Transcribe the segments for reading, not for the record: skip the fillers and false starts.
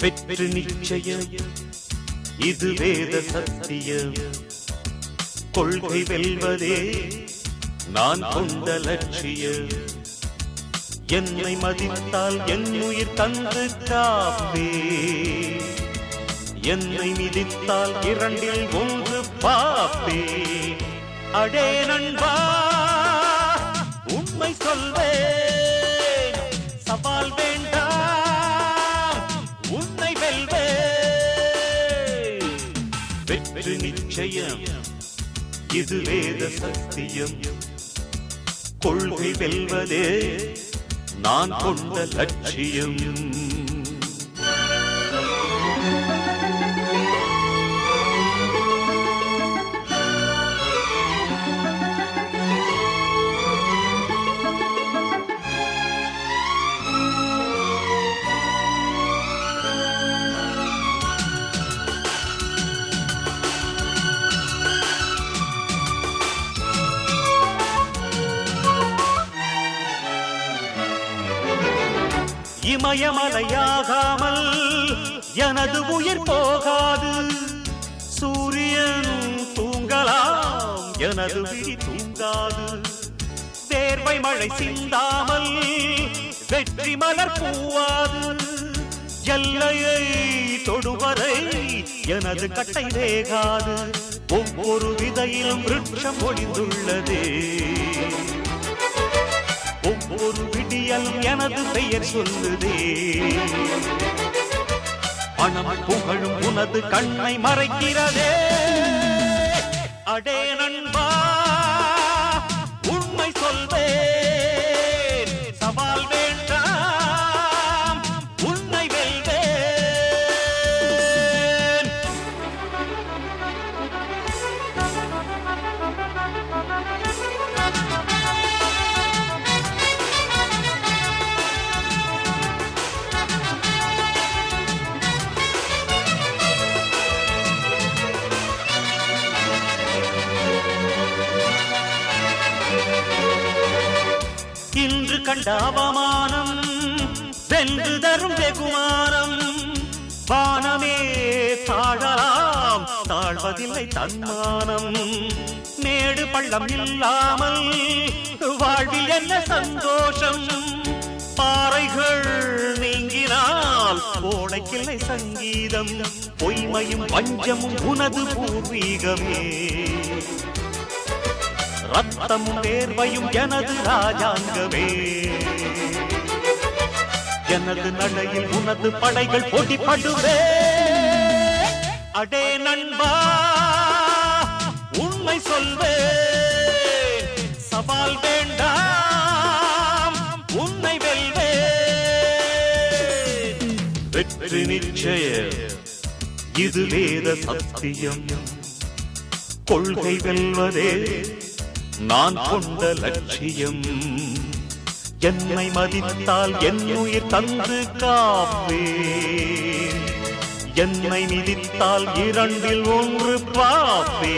வெற்றி நிச்சயம் இது வேத சத்தியம் கொள்கை வெல்வதே நான் கொண்ட லட்சியம் என்னை மதித்தால் என் உயிர் தந்து காப்பே என்னை மிதித்தால் இரண்டில் ஒன்று பாப்பே அடே நண்பா உண்மை சொல்வேன் சவால் வேண்டாம் உன்னை வெல்வேன் வெற்றி நிச்சயம் இது வேத சத்தியம் கொள்கை வெல்வதே நான் கொண்ட லட்சியம் இமயமலையாகாமல் எனது உயிர் போகாது சூரியன் தூங்கலாம் எனது விழி தூங்காது தேர்வை மழை சிந்தாமல் வெற்றி மலர் பூவாது எல்லையை தொடுவரை எனது கட்டை வேகாது ஒவ்வொரு விதையிலும் விருட்சம் ஒளிந்துள்ளதே ஒவ்வொரு விடியல் எனது பெயர் சொல்லுதே பணம் புகழும் உனது கண்ணை மறைக்கிறதே அடே நண்பா உண்மை சொல்வேன் சவால் வேண்டாம் உன்னை வெல்வேன் இன்று கண்ட அவமானம் வென்று தரும் வெகுமானம் வானமே தாழலாம் தாழ்வதில்லை தன்மானம் மேடு பள்ளம் இல்லாமல் வாழ்வில் என்ன சந்தோஷம் பாறைகள் நீங்கினால் கோடைக்கில்லை சங்கீதம் பொய்மையும் பஞ்சமும் உனது பூர்வீகமே ரத்தமும் வேர்வையும் எனது ராஜாங்கமே எனது நடையில் உனது படைகள் போட்டிப்படுவே அடே நண்பா உண்மை சொல்வேன் சவால் வேண்டாம் உன்னை வெல்வேன் வெற்றி நிச்சயம் இது வேத சத்தியம் கொள்கை வெல்வதே நான் கொண்ட லட்சியம் என்னை மதித்தால் என் உயிர் தந்து காப்பே என்னை மிதித்தால் இரண்டில் ஒன்று பாப்பே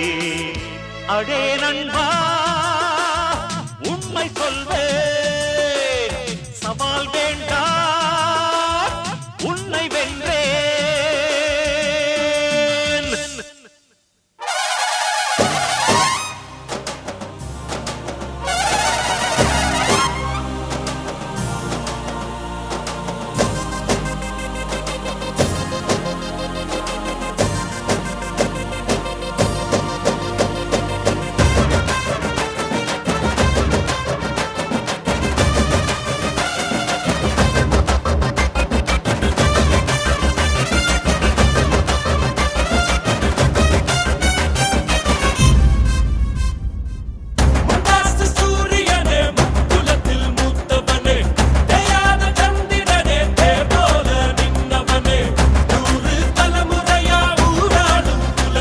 அடே நண்பா